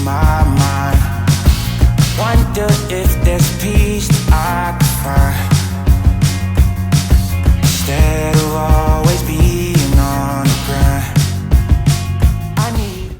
my mind. Wonder if there's peace that I could find instead of always being on the grind. I need.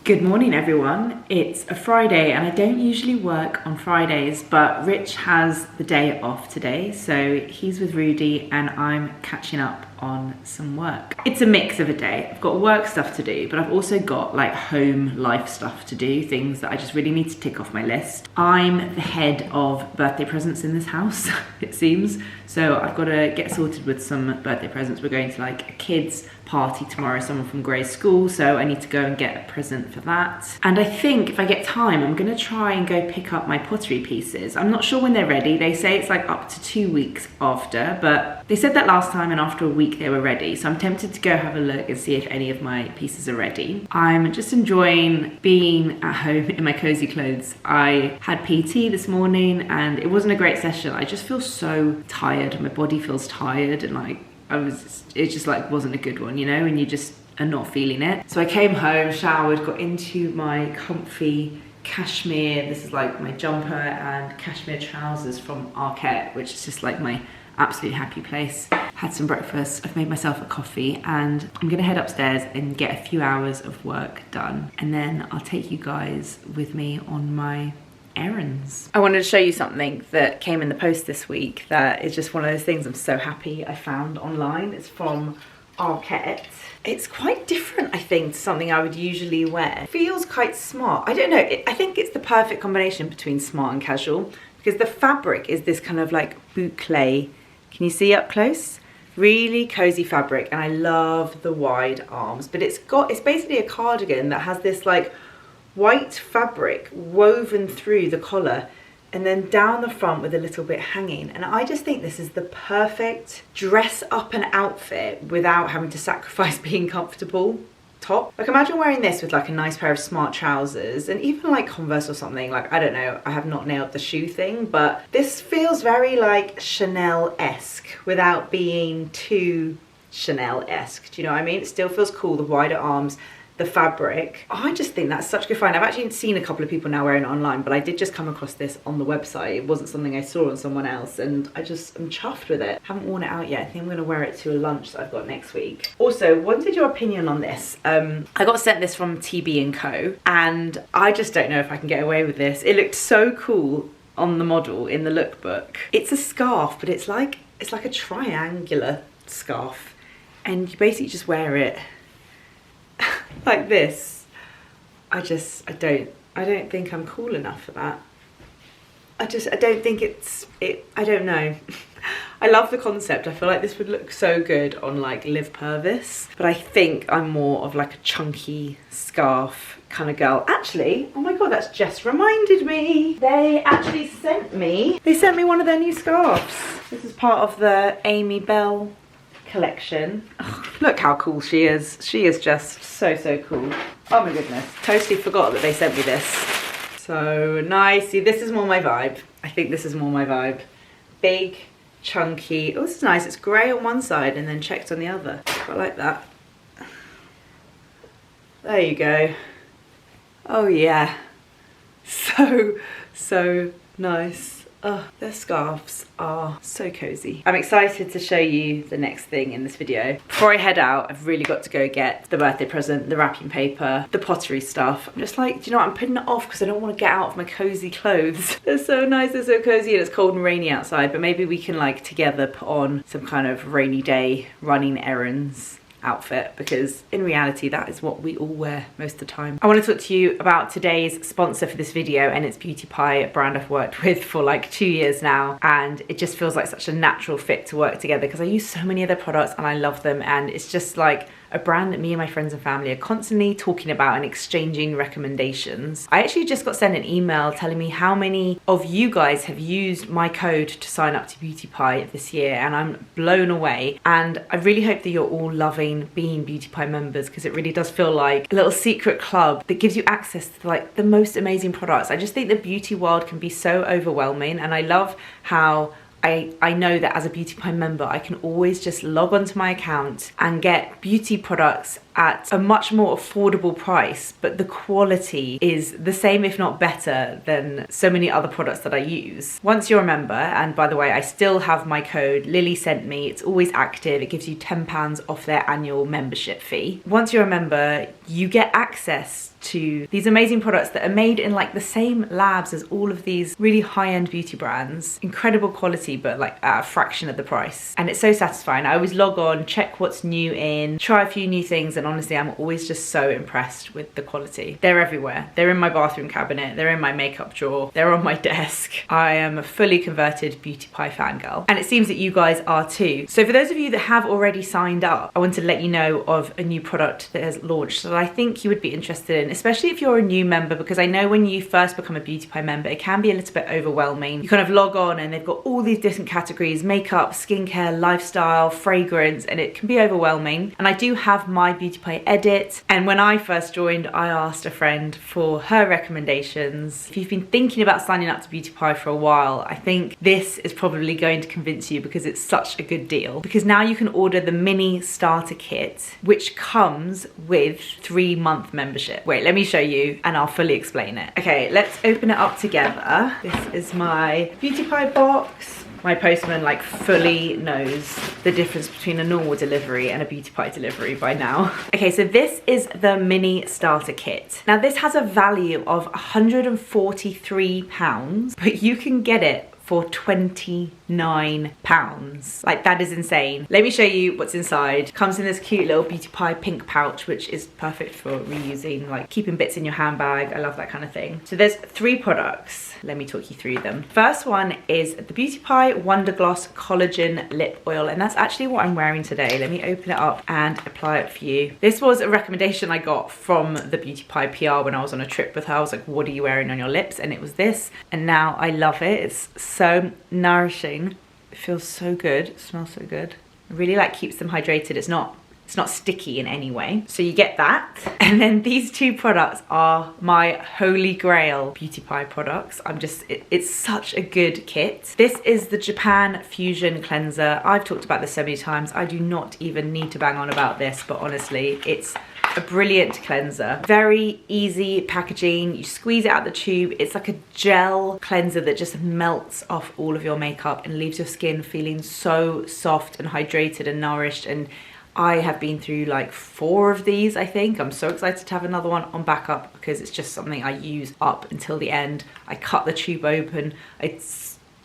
Good morning everyone. It's a Friday and I don't usually work on Fridays, but Rich has the day off today, so he's with Rudy and I'm catching up on some work. It's a mix of a day. I've got work stuff to do, but I've also got like home life stuff to do, things that I just really need to tick off my list. I'm the head of birthday presents in this house, it seems. So I've got to get sorted with some birthday presents. We're going to like a kid's party tomorrow, someone from Gray's school, so I need to go and get a present for that. And I think if I get time, I'm gonna try and go pick up my pottery pieces. I'm not sure when they're ready. They say it's like up to 2 weeks after, but they said that last time and after a week they were ready. So I'm tempted to go have a look and see if any of my pieces are ready. I'm just enjoying being at home in my cozy clothes. I had PT this morning and it wasn't a great session. I just feel so tired. My body feels tired and like, it just like wasn't a good one, you know, and you just are not feeling it. So I came home, showered, got into my comfy cashmere, this is like my jumper and cashmere trousers from Arquette, which is just like my absolute happy place. Had some breakfast, I've made myself a coffee, and I'm gonna head upstairs and get a few hours of work done. And then I'll take you guys with me on my errands. I wanted to show you something that came in the post this week that is just one of those things I'm so happy I found online. It's from Arquette. It's quite different, I think, to something I would usually wear. It feels quite smart. I don't know, I think it's the perfect combination between smart and casual because the fabric is this kind of like boucle. Can you see up close? Really cozy fabric, and I love the wide arms, but it's basically a cardigan that has this like white fabric woven through the collar and then down the front with a little bit hanging. And I just think this is the perfect dress up an outfit without having to sacrifice being comfortable top. Like imagine wearing this with like a nice pair of smart trousers and even like Converse or something. Like, I don't know, I have not nailed the shoe thing, but this feels very like Chanel-esque without being too Chanel-esque. Do you know what I mean? It still feels cool, the wider arms, the fabric. I just think that's such good find. I've actually seen a couple of people now wearing it online, but I did just come across this on the website. It wasn't something I saw on someone else, and I'm chuffed with it. Haven't worn it out yet. I think I'm gonna wear it to a lunch that I've got next week. Also, wanted your opinion on this. I got sent this from TBCo, and I just don't know if I can get away with this. It looked so cool on the model in the lookbook. It's a scarf, but it's like a triangular scarf, and you basically just wear it like this. I don't think I'm cool enough for that. I don't think I don't know. I love the concept. I feel like this would look so good on like Liv Purvis, but I think I'm more of like a chunky scarf kind of girl. Actually, oh my god, that's just reminded me. They actually sent me one of their new scarves. This is part of the Amy Bell collection. Oh, look how cool she is. She is just so cool. Oh my goodness, totally forgot that they sent me this. So nice. See, this is more my vibe. I think this is more my vibe. Big, chunky. Oh, this is nice. It's grey on one side and then checked on the other. I like that. There you go. Oh yeah, so nice. Oh, their scarves are so cozy. I'm excited to show you the next thing in this video. Before I head out, I've really got to go get the birthday present, the wrapping paper, the pottery stuff. I'm just like, do you know what? I'm putting it off because I don't want to get out of my cozy clothes. They're so nice, they're so cozy, and it's cold and rainy outside, but maybe we can like together put on some kind of rainy day running errands outfit, because in reality that is what we all wear most of the time. I want to talk to you about today's sponsor for this video, and it's Beauty Pie, a brand I've worked with for like 2 years now, and it just feels like such a natural fit to work together because I use so many of their products and I love them, and it's just like a brand that me and my friends and family are constantly talking about and exchanging recommendations. I actually just got sent an email telling me how many of you guys have used my code to sign up to Beauty Pie this year, and I'm blown away. And I really hope that you're all loving being Beauty Pie members, because it really does feel like a little secret club that gives you access to like the most amazing products. I just think the beauty world can be so overwhelming, and I love how I know that as a Beauty Pie member, I can always just log onto my account and get beauty products at a much more affordable price, but the quality is the same, if not better, than so many other products that I use. Once you're a member, and by the way, I still have my code Lily sent me, it's always active, it gives you £10 off their annual membership fee. Once you're a member, you get access to these amazing products that are made in like the same labs as all of these really high-end beauty brands. Incredible quality, but like at a fraction of the price. And it's so satisfying. I always log on, check what's new in, try a few new things, and honestly, I'm always just so impressed with the quality. They're everywhere. They're in my bathroom cabinet, they're in my makeup drawer, they're on my desk. I am a fully converted Beauty Pie fangirl. And it seems that you guys are too. So for those of you that have already signed up, I want to let you know of a new product that has launched that I think you would be interested in, especially if you're a new member, because I know when you first become a Beauty Pie member, it can be a little bit overwhelming. You kind of log on and they've got all these different categories: makeup, skincare, lifestyle, fragrance, and it can be overwhelming. And I do have my Beauty Pie edit, and when I first joined, I asked a friend for her recommendations. If you've been thinking about signing up to Beauty Pie for a while, I think this is probably going to convince you, because it's such a good deal. Because now you can order the mini starter kit, which comes with 3-month membership. Wait, let me show you and I'll fully explain it. Okay, let's open it up together. This is my Beauty Pie box. My postman like fully knows the difference between a normal delivery and a Beauty Pie delivery by now. Okay, so this is the mini starter kit. Now this has a value of £143, but you can get it for £29. Like, that is insane. Let me show you what's inside. Comes in this cute little Beauty Pie pink pouch, which is perfect for reusing, like keeping bits in your handbag. I love that kind of thing. So there's 3 products. Let me talk you through them. First one is the Beauty Pie Wonder Gloss Collagen Lip Oil, and that's actually what I'm wearing today. Let me open it up and apply it for you. This was a recommendation I got from the Beauty Pie PR when I was on a trip with her. I was like, what are you wearing on your lips? And it was this, and now I love it. It's so nourishing. It feels so good. It smells so good. It really like keeps them hydrated. It's not sticky in any way. So you get that. And then these 2 products are my holy grail Beauty Pie products. It's such a good kit. This is the Japan Fusion Cleanser. I've talked about this so many times. I do not even need to bang on about this, but honestly, it's a brilliant cleanser. Very easy packaging. You squeeze it out the tube. It's like a gel cleanser that just melts off all of your makeup and leaves your skin feeling so soft and hydrated and nourished. And I have been through like 4 of these, I think. I'm so excited to have another one on backup, because it's just something I use up until the end. I cut the tube open, I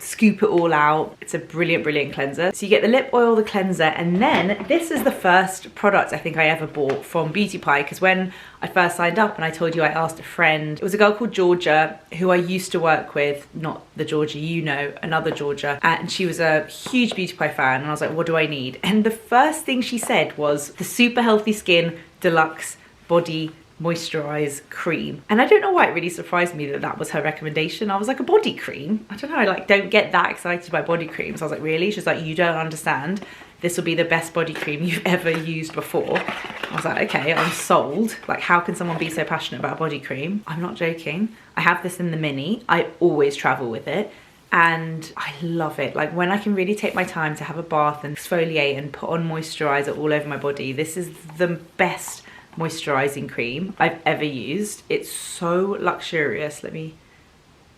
scoop it all out. It's a brilliant, brilliant cleanser. So you get the lip oil, the cleanser, and then this is the first product I think I ever bought from Beauty Pie, because when I first signed up, and I told you I asked a friend, it was a girl called Georgia who I used to work with, not the Georgia you know, another Georgia, and she was a huge Beauty Pie fan, and I was like, what do I need? And the first thing she said was the Super Healthy Skin Deluxe Body Moisturize Cream. And I don't know why it really surprised me that that was her recommendation. I was like, a body cream? I don't know, I like don't get that excited by body creams. I was like, really? She's like, you don't understand. This will be the best body cream you've ever used before. I was like, okay, I'm sold. Like, how can someone be so passionate about body cream? I'm not joking. I have this in the mini. I always travel with it, and I love it. Like, when I can really take my time to have a bath and exfoliate and put on moisturizer all over my body, this is the best moisturizing cream I've ever used. It's so luxurious. Let me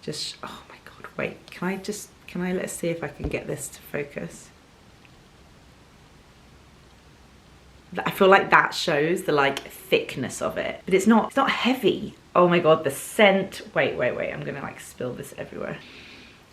just, oh my god, wait, let's see if I can get this to focus. I feel like that shows the like thickness of it, but it's not heavy. Oh my god, the scent, wait, I'm gonna like spill this everywhere.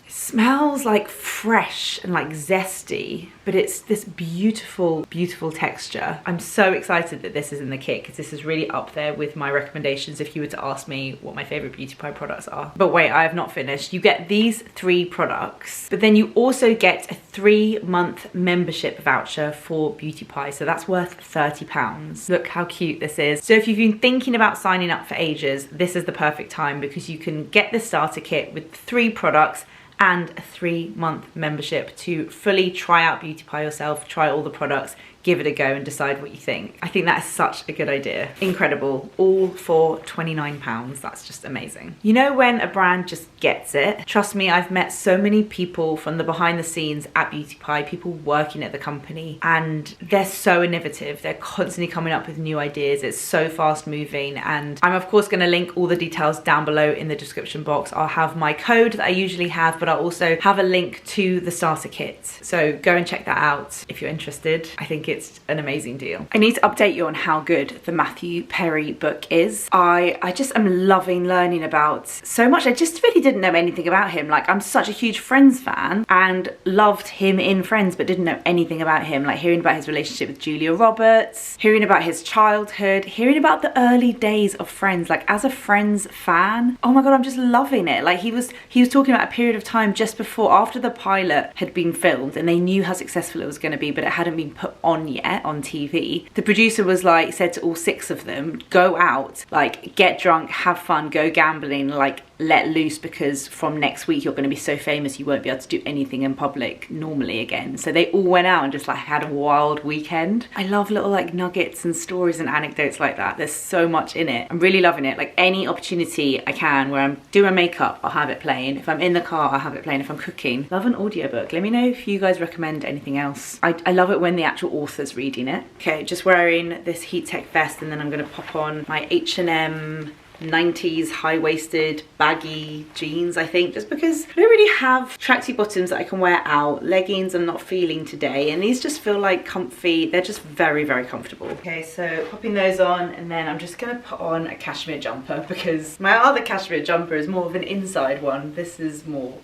It smells like fresh and like zesty, but it's this beautiful, beautiful texture. I'm so excited that this is in the kit because this is really up there with my recommendations if you were to ask me what my favorite Beauty Pie products are. But wait, I have not finished. You get these 3 products, but then you also get a 3-month membership voucher for Beauty Pie. So that's worth £30. Look how cute this is. So if you've been thinking about signing up for ages, this is the perfect time because you can get the starter kit with 3 products and a 3-month membership to fully try out Beauty Pie yourself, try all the products, give it a go and decide what you think. I think that is such a good idea. Incredible, all for £29. That's just amazing. You know when a brand just gets it? Trust me, I've met so many people from the behind the scenes at Beauty Pie, people working at the company, and they're so innovative. They're constantly coming up with new ideas. It's so fast moving, and I'm of course gonna link all the details down below in the description box. I'll have my code that I usually have, but I'll also have a link to the starter kit. So go and check that out if you're interested. I think it's an amazing deal. I need to update you on how good the Matthew Perry book is. I just am loving learning about so much. I just really didn't know anything about him. Like, I'm such a huge Friends fan and loved him in Friends, but didn't know anything about him. Like hearing about his relationship with Julia Roberts, hearing about his childhood, hearing about the early days of Friends. Like as a Friends fan, oh my God, I'm just loving it. Like he was talking about a period of time just before, after the pilot had been filmed and they knew how successful it was going to be, but it hadn't been put on yet on TV. The producer was like, said to all 6 of them, go out, like get drunk, have fun, go gambling, like let loose, because from next week you're going to be so famous you won't be able to do anything in public normally again. So they all went out and just like had a wild weekend. I love little like nuggets and stories and anecdotes like that. There's so much in it. I'm really loving it. Like any opportunity I can where I'm doing my makeup, I'll have it playing. If I'm in the car, I'll have it playing. If I'm cooking, love an audiobook. Let me know if you guys recommend anything else. I love it when the actual author's reading it. Okay, just wearing this heat tech vest, and then I'm going to pop on my H&M 90s high-waisted baggy jeans, I think, just because I don't really have tracksuit bottoms that I can wear out. Leggings I'm not feeling today, and these just feel like comfy. They're just very, very comfortable. Okay, so popping those on, and then I'm just gonna put on a cashmere jumper because my other cashmere jumper is more of an inside one. This is more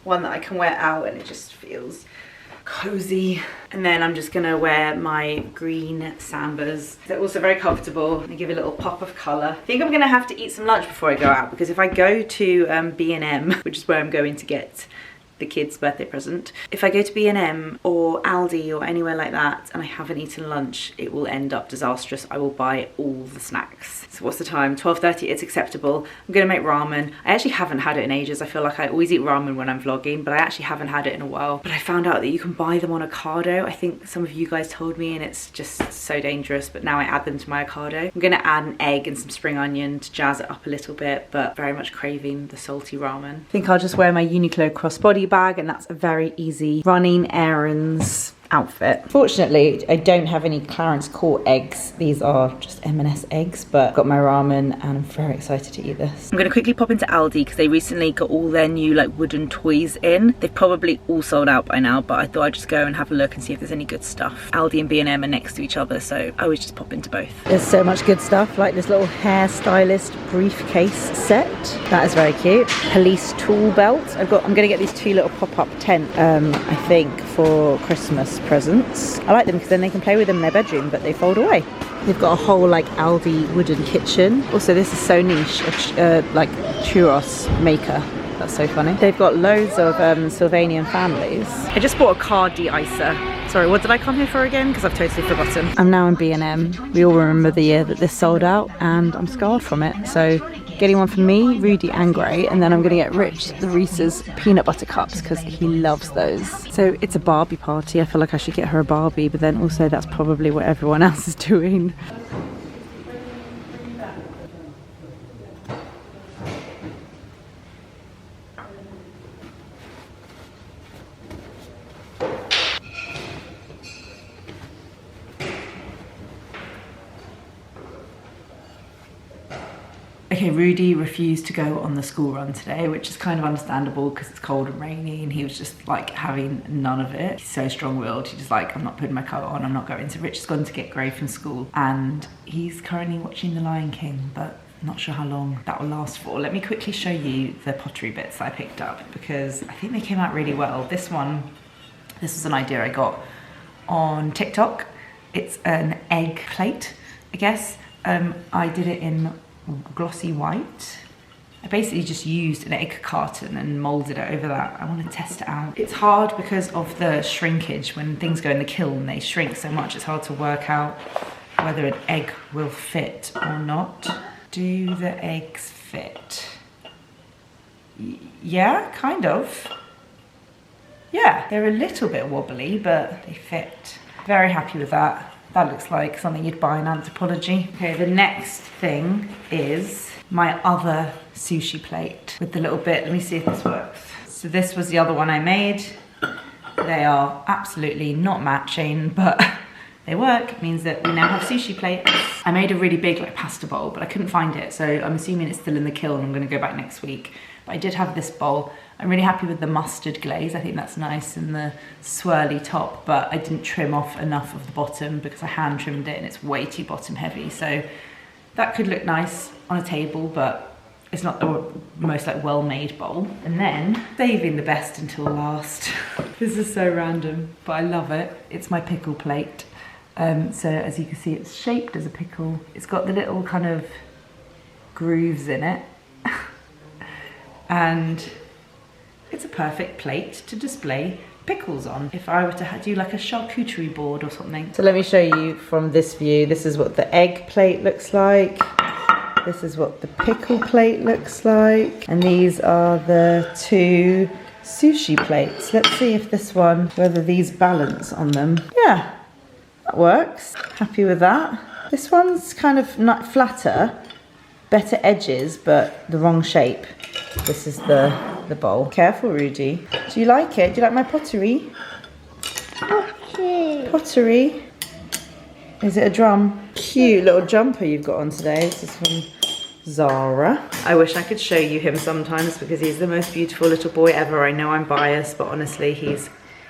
one that I can wear out and it just feels cozy. And then I'm just gonna wear my green Sambas. They're also very comfortable. They give a little pop of color. I think I'm gonna have to eat some lunch before I go out, because if I go to B&M, which is where I'm going to get the kids' birthday present, if I go to B&M or Aldi or anywhere like that and I haven't eaten lunch, it will end up disastrous. I will buy all the snacks. So what's the time? 12:30, it's acceptable. I'm gonna make ramen. I actually haven't had it in ages. I feel like I always eat ramen when I'm vlogging, but I actually haven't had it in a while. But I found out that you can buy them on Ocado. I think some of you guys told me, and it's just so dangerous, but now I add them to my Ocado. I'm gonna add an egg and some spring onion to jazz it up a little bit, but very much craving the salty ramen. I think I'll just wear my Uniqlo crossbody bag, and that's a very easy running errands outfit. Fortunately, I don't have any Clarence Court eggs. These are just M&S eggs, but I've got my ramen and I'm very excited to eat this. I'm gonna quickly pop into Aldi because they recently got all their new like wooden toys in. They've probably all sold out by now, but I thought I'd just go and have a look and see if there's any good stuff. Aldi and B&M are next to each other, so I always just pop into both. There's so much good stuff, like this little hairstylist briefcase set. That is very cute. Police tool belt. I'm gonna get these 2 little pop-up tent, I think, for Christmas presents. I like them because then they can play with them in their bedroom, but they fold away. They've got a whole like Aldi wooden kitchen. Also, this is so niche, like churros maker. That's so funny. They've got loads of Sylvanian families. I just bought a car de-icer. Sorry, what did I come here for again? Because I've totally forgotten. I'm now in B&M. We all remember the year that this sold out, and I'm scarred from it. So getting one for me, Rudy and Gray, and then I'm gonna get Rich the Reese's peanut butter cups because he loves those. So it's a Barbie party. I feel like I should get her a Barbie, but then also that's probably what everyone else is doing. Okay, Rudy refused to go on the school run today, which is kind of understandable because it's cold and rainy, and he was just like having none of it. He's so strong-willed. He's just like, I'm not putting my coat on, I'm not going. So Rich has gone to get Gray from school, and he's currently watching The Lion King, but I'm not sure how long that will last for. Let me quickly show you the pottery bits that I picked up because I think they came out really well. This was an idea I got on TikTok. It's an egg plate, I guess. I did it in glossy white. I basically just used an egg carton and molded it over that. I want to test it out. It's hard because of the shrinkage. When things go in the kiln, they shrink so much, it's hard to work out whether an egg will fit or not. Do the eggs fit? Yeah, kind of. Yeah, they're a little bit wobbly, but they fit. Very happy with that. That looks like something you'd buy in Anthropology. Okay, the next thing is my other sushi plate with the little bit. Let me see if this works. So this was the other one I made. They are absolutely not matching, but they work. It means that we now have sushi plates. I made a really big like pasta bowl, but I couldn't find it. So I'm assuming it's still in the kiln. I'm gonna go back next week. But I did have this bowl. I'm really happy with the mustard glaze. I think that's nice and the swirly top, but I didn't trim off enough of the bottom because I hand trimmed it and it's way too bottom heavy. So that could look nice on a table, but it's not the most like well-made bowl. And then saving the best until last. This is so random, but I love it. It's my pickle plate. So as you can see, it's shaped as a pickle. It's got the little kind of grooves in it. And it's a perfect plate to display pickles on if I were to do like a charcuterie board or something. So let me show you from this view. This is what the egg plate looks like. This is what the pickle plate looks like. And these are the two sushi plates. Let's see if this one, whether these balance on them. Yeah, that works. Happy with that. This one's kind of not flatter, better edges, but the wrong shape. This is the bowl. Careful, Rudy. Do you like it? Do you like my pottery? Pottery. Pottery. Is it a drum? Cute little jumper you've got on today. This is from Zara. I wish I could show you him sometimes because he's the most beautiful little boy ever. I know I'm biased, but honestly, he's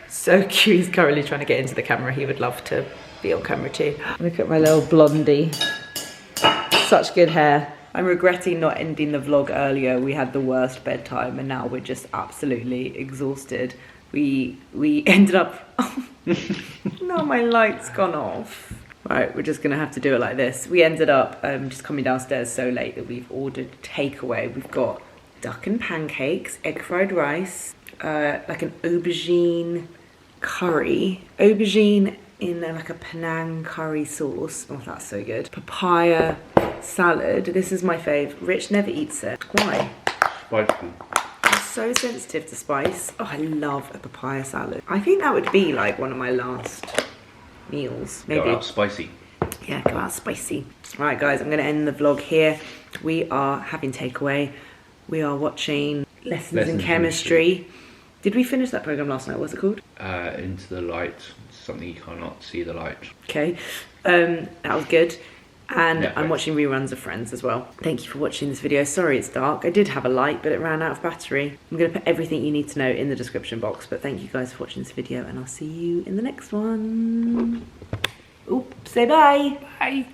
so cute. He's currently trying to get into the camera. He would love to be on camera too. Look at my little blondie. Such good hair. I'm regretting not ending the vlog earlier. We had the worst bedtime and now we're just absolutely exhausted. We ended up... No, my light's gone off. Right, we're just gonna have to do it like this. We ended up just coming downstairs so late that we've ordered takeaway. We've got duck and pancakes, egg fried rice, like an aubergine curry. Aubergine in like a Penang curry sauce. Oh, that's so good. Papaya salad. This is my fave. Rich never eats it. Why? Spicy. I'm so sensitive to spice. Oh, I love a papaya salad. I think that would be like one of my last meals. Maybe. Go out spicy. Yeah, go out spicy. Right, guys, I'm going to end the vlog here. We are having takeaway. We are watching Lessons in Chemistry. Did we finish that program last night? What's it called? Into the light. Something you cannot see the light. Okay, that was good. And Netflix. I'm watching reruns of Friends as well. Thank you for watching this video. Sorry it's dark. I did have a light, but it ran out of battery. I'm going to put everything you need to know in the description box. But thank you guys for watching this video, and I'll see you in the next one. Oop, say bye. Bye.